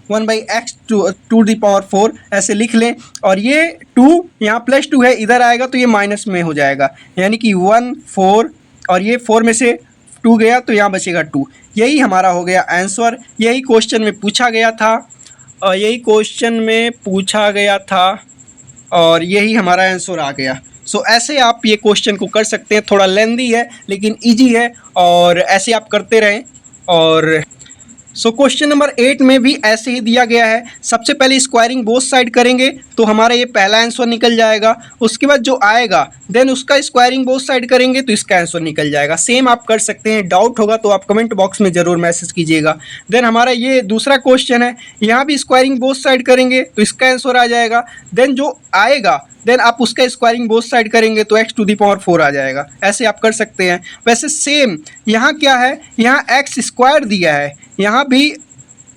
1/x⁴ ऐसे लिख लें और ये 2 यहाँ +2 है, इधर आएगा तो ये माइनस में हो जाएगा, यानी कि 1 4 और ये 4 में से 2 गया तो यहाँ बचेगा 2। यही हमारा हो गया आंसर। यही क्वेश्चन में पूछा गया था और यही हमारा आंसर आ गया। सो ऐसे आप ये क्वेश्चन को कर सकते हैं। थोड़ा लेंदी है लेकिन इजी है और ऐसे आप करते रहें। और सो क्वेश्चन नंबर 8 में भी ऐसे ही दिया गया है। सबसे पहले स्क्वायरिंग बोथ साइड करेंगे तो हमारा ये पहला आंसर निकल जाएगा। उसके बाद जो आएगा देन उसका स्क्वायरिंग बोथ साइड करेंगे तो इसका आंसर निकल जाएगा। सेम आप कर सकते हैं। डाउट होगा तो आप कमेंट बॉक्स में ज़रूर मैसेज कीजिएगा। देन हमारा ये दूसरा क्वेश्चन है, यहाँ भी स्क्वायरिंग बोथ साइड करेंगे तो इसका आंसर आ जाएगा। देन जो आएगा देन आप उसका स्क्वायरिंग बोथ साइड करेंगे तो x⁴ आ जाएगा। ऐसे आप कर सकते हैं। वैसे सेम यहाँ क्या है, यहाँ x² दिया है, यहाँ भी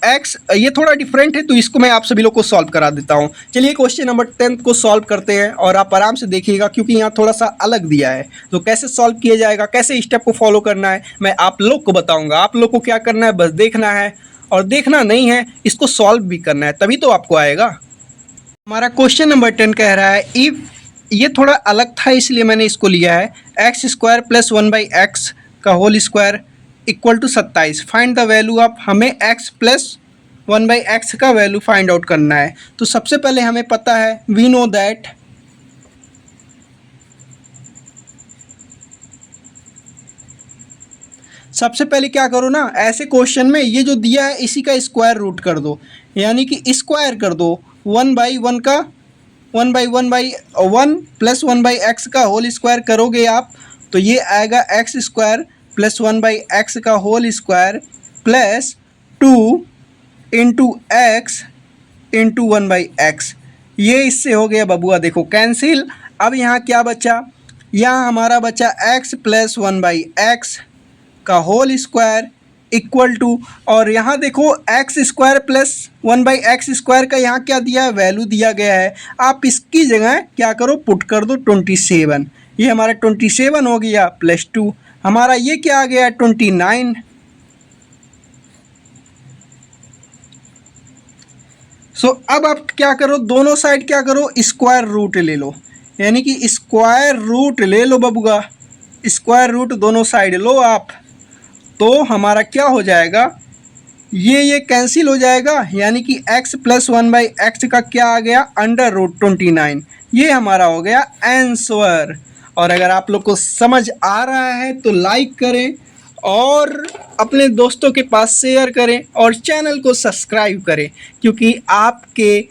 x, ये थोड़ा डिफरेंट है तो इसको मैं आप सभी लोग को सॉल्व करा देता हूँ। चलिए क्वेश्चन नंबर 10 को सॉल्व करते हैं और आप आराम से देखिएगा क्योंकि यहाँ थोड़ा सा अलग दिया है। तो कैसे सॉल्व किया जाएगा, कैसे स्टेप को फॉलो करना है, मैं आप लोग को बताऊँगा। आप लोग को क्या करना है, बस देखना है और देखना नहीं है, इसको सॉल्व भी करना है, तभी तो आपको आएगा। हमारा क्वेश्चन नंबर 10 कह रहा है इफ़, ये थोड़ा अलग था इसलिए मैंने इसको लिया है, x² प्लस 1/x का whole square equal to 27। Find the value of, हमें x प्लस 1/x का वैल्यू फाइंड आउट करना है। तो सबसे पहले हमें पता है, वी नो दैट सबसे पहले क्या करो ना, ऐसे क्वेश्चन में ये जो दिया है इसी का स्क्वायर रूट कर दो, यानी कि स्क्वायर कर दो वन प्लस 1/x का होल स्क्वायर करोगे आप तो ये आएगा एक्स स्क्वायर प्लस 1/x का whole square plus 2 into x into 1/x। ये इससे हो गया बबुआ, देखो कैंसिल। अब यहाँ क्या बचा, यहाँ हमारा बचा x प्लस 1/x का होल स्क्वायर इक्वल टू, और यहाँ देखो x square plus 1/x square का यहाँ क्या दिया है, वैल्यू दिया गया है। आप इसकी जगह क्या करो, पुट कर दो 27। ये हमारा 27 हो गया प्लस 2, हमारा ये क्या आ गया 29। सो अब आप क्या करो, दोनों साइड क्या करो, स्क्वायर रूट ले लो, यानी कि स्क्वायर रूट ले लो बबुआ, स्क्वायर रूट दोनों साइड लो आप। तो हमारा क्या हो जाएगा, ये कैंसिल हो जाएगा, यानी कि x प्लस 1/x का क्या आ गया, अंडर रूट 29। ये हमारा हो गया आंसर। और अगर आप लोग को समझ आ रहा है तो लाइक करें और अपने दोस्तों के पास शेयर करें और चैनल को सब्सक्राइब करें, क्योंकि आपके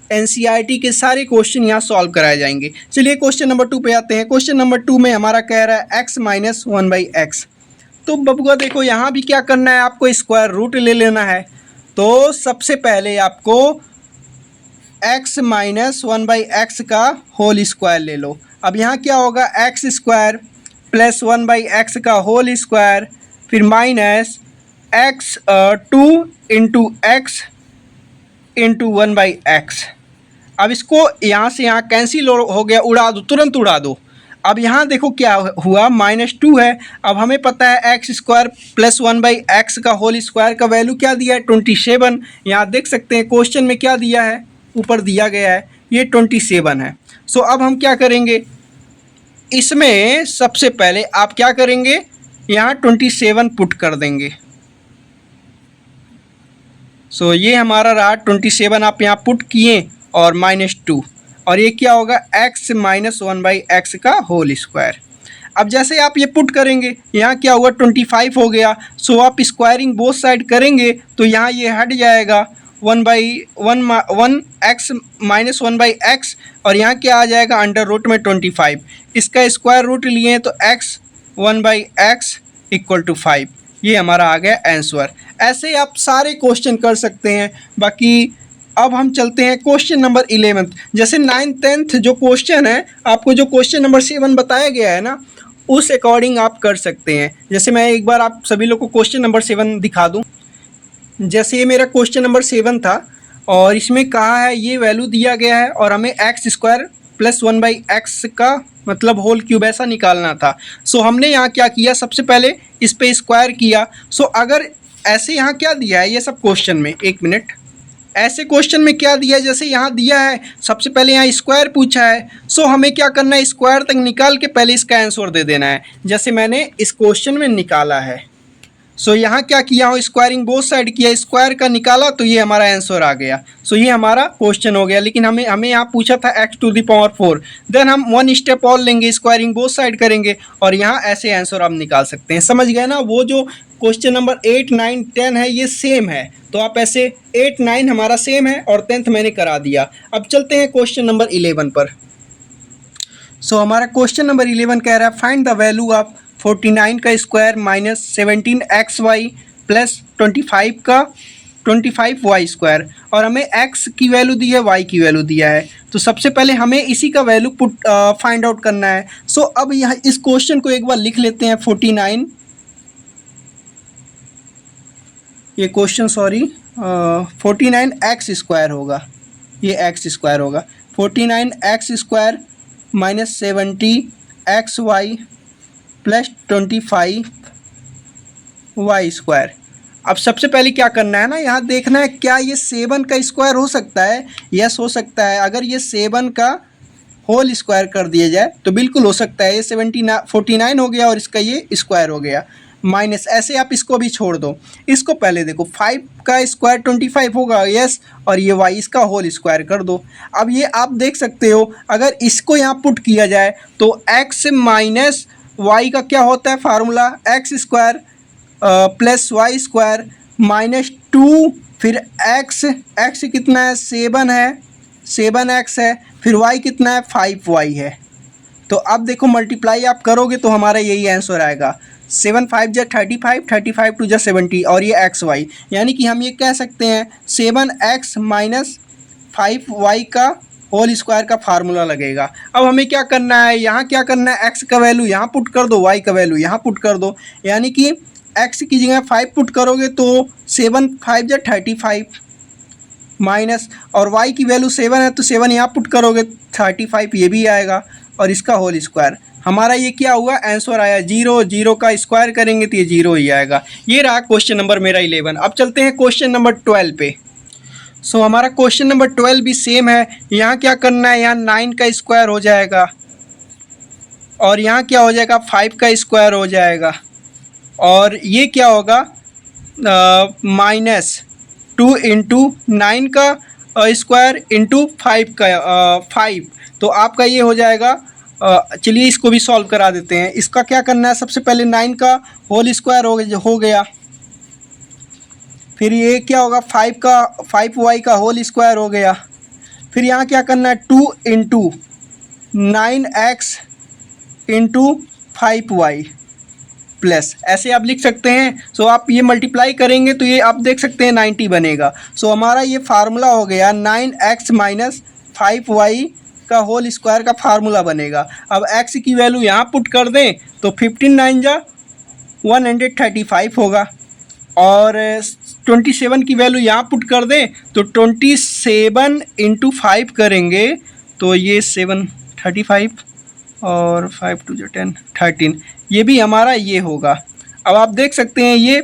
एनसीईआरटी के सारे क्वेश्चन यहाँ सॉल्व कराए जाएंगे। चलिए क्वेश्चन नंबर 2 पे आते हैं। क्वेश्चन नंबर 2 में हमारा कह रहा है x माइनस 1/x। तो बबुआ देखो यहाँ भी क्या करना है, आपको स्क्वायर रूट ले लेना है। तो सबसे पहले आपको x माइनस 1/x का होल स्क्वायर ले लो। अब यहाँ क्या होगा, एक्स स्क्वायर प्लस 1/x का होल स्क्वायर फिर minus x 2 into x into 1/x। अब इसको यहाँ से यहाँ कैंसिल हो गया, उड़ा दो, तुरंत उड़ा दो। अब यहाँ देखो क्या हुआ, -2 है। अब हमें पता है एक्स स्क्वायर प्लस 1/x का होल स्क्वायर का वैल्यू क्या दिया है, 27। यहाँ देख सकते हैं क्वेश्चन में क्या दिया है, ऊपर दिया गया है, ये 27 है। सो अब हम क्या करेंगे, इसमें सबसे पहले आप क्या करेंगे, यहाँ 27 पुट कर देंगे। सो ये हमारा रहा 27, आप यहाँ पुट किए और -2, और ये क्या होगा, x माइनस 1/x का होल स्क्वायर। अब जैसे आप ये पुट करेंगे, यहाँ क्या हुआ 25 हो गया। सो आप स्क्वायरिंग बोथ साइड करेंगे तो यहाँ ये हट जाएगा 1x माइनस 1/x, और यहाँ क्या आ जाएगा अंडर रूट में 25। इसका स्क्वायर रूट लिए तो x 1/x इक्वल टू 5। ये हमारा आ गया आंसर। ऐसे आप सारे क्वेश्चन कर सकते हैं। बाकी अब हम चलते हैं क्वेश्चन नंबर 11। जैसे 9th 10th जो क्वेश्चन है, आपको जो क्वेश्चन नंबर 7 बताया गया है ना, उस अकॉर्डिंग आप कर सकते हैं। जैसे मैं एक बार आप सभी लोग को क्वेश्चन नंबर 7 दिखा दूं। जैसे ये मेरा क्वेश्चन नंबर 7 था और इसमें कहा है ये वैल्यू दिया गया है और हमें एक्स स्क्वायर प्लस 1/x का मतलब होल क्यूब ऐसा निकालना था। सो हमने यहाँ क्या किया, सबसे पहले इस पे स्क्वायर किया। सो अगर ऐसे यहाँ क्या दिया है, ये सब क्वेश्चन में, एक मिनट, ऐसे क्वेश्चन में क्या दिया है, जैसे यहाँ दिया है सबसे पहले यहाँ स्क्वायर पूछा है। सो हमें क्या करना है, स्क्वायर तक निकाल के पहले इसका आंसर दे देना है, जैसे मैंने इस क्वेश्चन में निकाला है। सो यहाँ क्या किया हो, स्क्वायरिंग बोथ साइड किया, स्क्वायर का निकाला तो ये हमारा आंसर आ गया। सो ये हमारा क्वेश्चन हो गया। लेकिन हमें यहाँ पूछा था x⁴। देन हम 1 स्टेप और लेंगे, स्क्वायरिंग बोथ साइड करेंगे और यहाँ ऐसे आंसर आप निकाल सकते हैं। समझ गए ना, वो जो क्वेश्चन नंबर 8, 9, 10 है ये सेम है। तो आप ऐसे 8, 9 हमारा सेम है और 10th मैंने करा दिया। अब चलते हैं क्वेश्चन नंबर 11 पर। सो हमारा क्वेश्चन नंबर 11 कह रहा है फाइंड द वैल्यू ऑफ 49 का स्क्वायर माइनस 17xy प्लस 25 का 25y स्क्वायर, और हमें x की वैल्यू दी है, y की वैल्यू दिया है। तो सबसे पहले हमें इसी का वैल्यू फाइंड आउट करना है। सो अब यहाँ इस क्वेश्चन को एक बार लिख लेते हैं। 49, ये क्वेश्चन 49x स्क्वायर होगा, ये x स्क्वायर होगा। 49x square minus 70xy plus 25y square. अब सबसे पहले क्या करना है ना, यहाँ देखना है क्या ये 7 का स्क्वायर हो सकता है। यस हो सकता है। अगर ये 7 का होल स्क्वायर कर दिया जाए तो बिल्कुल हो सकता है। ये 49 हो गया और इसका ये स्क्वायर हो गया, माइनस ऐसे आप इसको भी छोड़ दो। इसको पहले देखो, 5 का स्क्वायर 25 होगा, यस, और ये y इसका होल स्क्वायर कर दो। अब ये आप देख सकते हो, अगर इसको यहाँ पुट किया जाए तो x माइनस y का क्या होता है formula, x square plus y square minus 2, फिर x कितना है 7 है, 7x है, फिर y कितना है 5y है। तो अब देखो मल्टीप्लाई आप करोगे तो हमारा यही आंसर आएगा। 7 5 जा 35, 35 2 जा 70 और ये एक्स वाई, यानी कि हम ये कह सकते हैं 7x माइनस 5y का होल स्क्वायर का फार्मूला लगेगा। अब हमें क्या करना है, यहाँ क्या करना है, x का वैल्यू यहाँ पुट कर दो, y का वैल्यू यहाँ पुट कर दो, यानी कि x की जगह 5 पुट करोगे तो 7 5 जा 35 माइनस, और y की वैल्यू 7 है तो 7 यहाँ पुट करोगे 35 ये भी आएगा, और इसका होल स्क्वायर। हमारा ये क्या हुआ, आंसर आया 0, 0 का स्क्वायर करेंगे तो ये 0 ही आएगा। ये रहा क्वेश्चन नंबर मेरा 11। अब चलते हैं क्वेश्चन नंबर 12 पे। सो हमारा क्वेश्चन नंबर 12 भी सेम है। यहाँ क्या करना है, यहाँ 9 का स्क्वायर हो जाएगा और यहाँ क्या हो जाएगा 5 का स्क्वायर हो जाएगा, और ये क्या होगा -2 इंटू 9 का स्क्वायर इंटू 5 का 5। तो आपका ये हो जाएगा, चलिए इसको भी सॉल्व करा देते हैं। इसका क्या करना है, सबसे पहले 9 का होल स्क्वायर हो गया, फिर ये क्या होगा 5y का होल स्क्वायर हो गया, फिर यहाँ क्या करना है 2 into 9x into 5y plus, ऐसे आप लिख सकते हैं। सो आप ये मल्टीप्लाई करेंगे तो ये आप देख सकते हैं 90 बनेगा। सो हमारा ये फार्मूला हो गया 9x माइनस 5y का होल स्क्वायर का फार्मूला बनेगा। अब x की वैल्यू यहाँ पुट कर दें तो 15 9 जा 135 होगा, और 27 की वैल्यू यहाँ पुट कर दें तो 27 इंटू 5 करेंगे तो ये 7 35 और 5 2 10 13, ये भी हमारा ये होगा। अब आप देख सकते हैं ये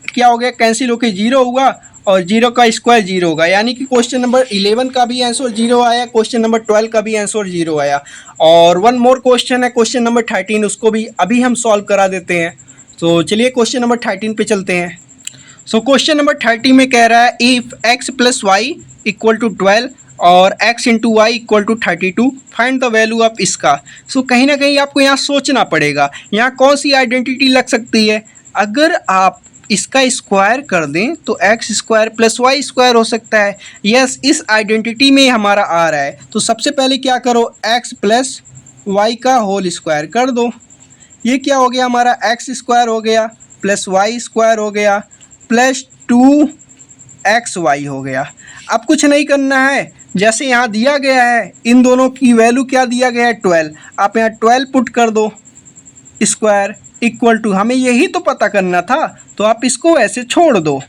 क्या हो गया, कैंसिल होकर 0 हुआ और 0 का स्क्वायर 0 होगा, यानी कि क्वेश्चन नंबर 11 का भी आंसर 0 आया, क्वेश्चन नंबर 12 का भी आंसर 0 आया। और वन मोर क्वेश्चन है क्वेश्चन नंबर 13, उसको भी अभी हम सॉल्व करा देते हैं। तो चलिए क्वेश्चन नंबर 13 पे चलते हैं। सो क्वेश्चन नंबर 30 में कह रहा है if x plus y equal to 12 और x into y equal to 32 find the value of इसका। सो कहीं ना कहीं आपको यहाँ सोचना पड़ेगा, यहाँ कौन सी आइडेंटिटी लग सकती है। अगर आप इसका स्क्वायर कर दें तो x square plus y square हो सकता है। यस, इस आइडेंटिटी में हमारा आ रहा है। तो सबसे पहले क्या करो, एक्स प्लस वाई का होल स्क्वायर कर दो। ये क्या हो गया हमारा, एक्स स्क्वायर हो गया प्लस वाई स्क्वायर हो गया प्लस 2xy हो गया। अब कुछ नहीं करना है, जैसे यहाँ दिया गया है इन दोनों की वैल्यू क्या दिया गया है 12, आप यहाँ 12 पुट कर दो स्क्वायर इक्वल टू, हमें यही तो पता करना था तो आप इसको ऐसे छोड़ दो,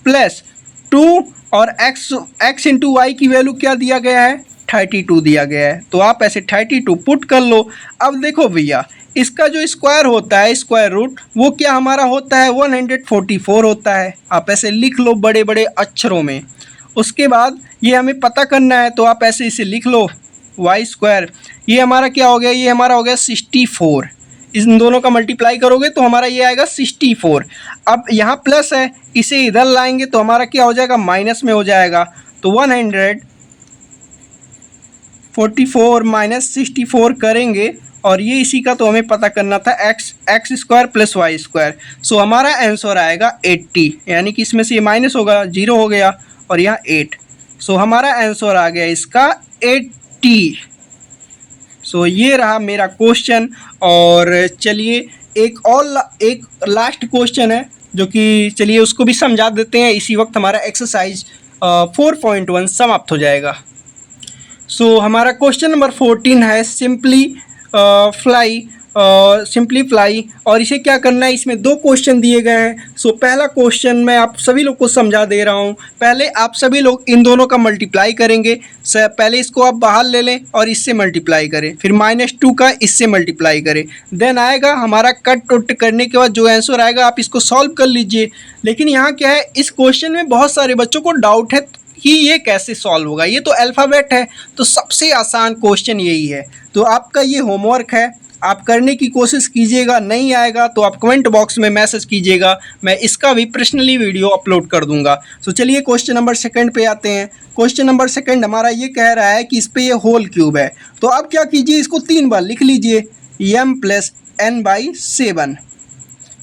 प्लस 2 और x इंटू वाई की वैल्यू क्या दिया गया है 32 दिया गया है, तो आप ऐसे 32 पुट कर लो। अब देखो भैया, इसका जो स्क्वायर होता है स्क्वायर रूट वो क्या हमारा होता है 144 होता है, आप ऐसे लिख लो बड़े बड़े अक्षरों में। उसके बाद ये हमें पता करना है तो आप ऐसे इसे लिख लो वाई स्क्वायर, ये हमारा क्या हो गया, ये हमारा हो गया 64। इन दोनों का मल्टीप्लाई करोगे तो हमारा ये आएगा 64। अब यहाँ प्लस है, इसे इधर लाएंगे तो हमारा क्या हो जाएगा, माइनस में हो जाएगा। तो 144 माइनस 64 करेंगे और ये इसी का तो हमें पता करना था x square plus y square. So हमारा आंसर आएगा 80, यानी कि इसमें से ये माइनस होगा 0 हो गया और यहाँ 8। सो हमारा आंसर आ गया इसका 80। सो ये रहा मेरा क्वेश्चन। और चलिए एक लास्ट क्वेश्चन है जो कि चलिए उसको भी समझा देते हैं, इसी वक्त हमारा एक्सरसाइज 4.1 समाप्त हो जाएगा। सो हमारा क्वेश्चन नंबर 14 है सिंप्लीफ्लाई, और इसे क्या करना है, इसमें 2 क्वेश्चन दिए गए हैं। सो पहला क्वेश्चन मैं आप सभी लोग को समझा दे रहा हूँ। पहले आप सभी लोग इन दोनों का मल्टीप्लाई करेंगे। पहले इसको आप बाहर ले लें और इससे मल्टीप्लाई करें, फिर -2 का इससे मल्टीप्लाई करें, देन आएगा हमारा कट उट करने के बाद जो आंसर आएगा आप इसको सॉल्व कर लीजिए। लेकिन यहाँ क्या है, इस क्वेश्चन में बहुत सारे बच्चों को डाउट है कि ये कैसे सॉल्व होगा, ये तो अल्फ़ाबेट है, तो सबसे आसान क्वेश्चन यही है। तो आपका ये होमवर्क है, आप करने की कोशिश कीजिएगा। नहीं आएगा तो आप कमेंट बॉक्स में मैसेज कीजिएगा, मैं इसका भी पर्सनली वीडियो अपलोड कर दूंगा। सो चलिए क्वेश्चन नंबर 2 पे आते हैं। क्वेश्चन नंबर 2 हमारा ये कह रहा है कि इस पे ये होल क्यूब है, तो अब क्या कीजिए, इसको 3 बार लिख लीजिए, m + n/7।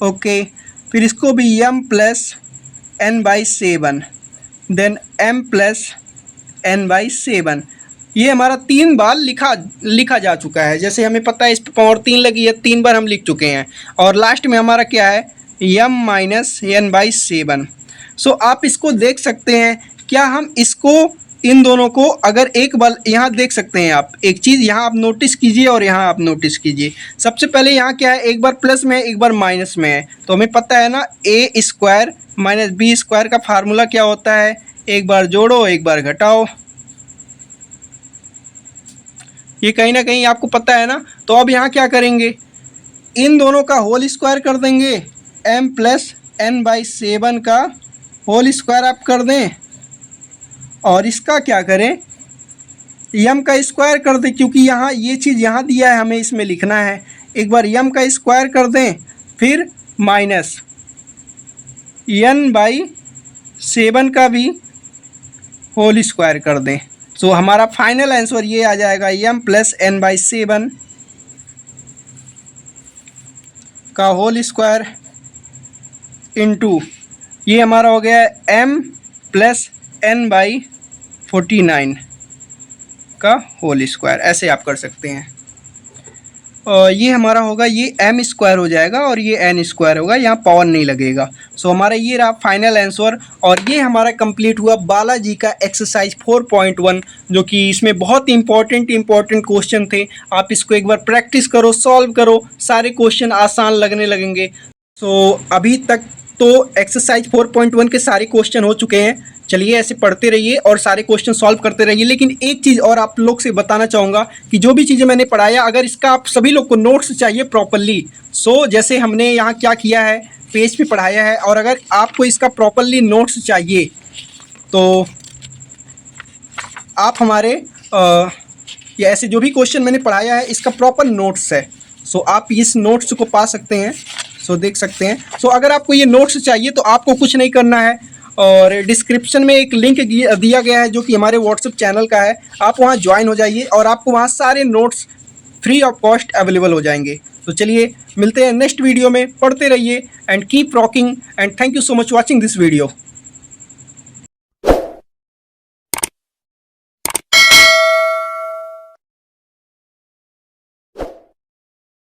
ओके, फिर इसको भी m + n/7, then m + n/7। ये हमारा 3 बार लिखा जा चुका है। जैसे हमें पता है इस पे पावर 3 लगी है, 3 बार हम लिख चुके हैं। और लास्ट में हमारा क्या है, m-n/7। सो आप इसको देख सकते हैं। क्या हम इसको इन दोनों को अगर एक बार यहाँ देख सकते हैं आप, एक चीज़ यहाँ आप नोटिस कीजिए और यहाँ आप नोटिस कीजिए। सबसे पहले यहाँ क्या है, एक बार प्लस में है, एक बार माइनस में है। तो हमें पता है ना, a² - b² का फार्मूला क्या होता है, एक बार जोड़ो एक बार घटाओ। ये कहीं ना कहीं आपको पता है ना। तो अब यहाँ क्या करेंगे, इन दोनों का होल स्क्वायर कर देंगे, m+n/7 का होल स्क्वायर आप कर दें। और इसका क्या करें, m का स्क्वायर कर दें, क्योंकि यहाँ ये चीज़ यहाँ दिया है, हमें इसमें लिखना है। एक बार m का स्क्वायर कर दें, फिर माइनस n/7 का भी होल स्क्वायर कर दें। सो हमारा फाइनल आंसर ये आ जाएगा, m+n/7 का होल स्क्वायर इंटू ये हमारा हो गया m+n/49 का होल स्क्वायर। ऐसे आप कर सकते हैं। और ये हमारा होगा, ये m² हो जाएगा और ये n² होगा, यहाँ पावर नहीं लगेगा। सो हमारा ये रहा फाइनल आंसर। और ये हमारा कंप्लीट हुआ बालाजी का एक्सरसाइज 4.1, जो कि इसमें बहुत इंपॉर्टेंट क्वेश्चन थे। आप इसको एक बार प्रैक्टिस करो, सॉल्व करो, सारे क्वेश्चन आसान लगने लगेंगे। सो अभी तक तो एक्सरसाइज 4.1 के सारे क्वेश्चन हो चुके हैं। चलिए ऐसे पढ़ते रहिए और सारे क्वेश्चन सॉल्व करते रहिए। लेकिन एक चीज़ और आप लोग से बताना चाहूँगा कि जो भी चीज़ें मैंने पढ़ाया, अगर इसका आप सभी लोग को नोट्स चाहिए प्रॉपरली, सो जैसे हमने यहाँ क्या किया है, पेज पे पढ़ाया है, और अगर आपको इसका प्रॉपरली नोट्स चाहिए तो आप हमारे ये ऐसे जो भी क्वेश्चन मैंने पढ़ाया है, इसका प्रॉपर नोट्स है। सो आप इस नोट्स को पा सकते हैं। सो देख सकते हैं। सो अगर आपको ये नोट्स चाहिए तो आपको कुछ नहीं करना है, और डिस्क्रिप्शन में एक लिंक दिया गया है जो कि हमारे व्हाट्सएप चैनल का है। आप वहां ज्वाइन हो जाइए और आपको वहां सारे notes free of cost available हो जाएंगे। तो चलिए मिलते हैं नेक्स्ट वीडियो में। पढ़ते रहिए and keep rocking and thank you so much watching this video.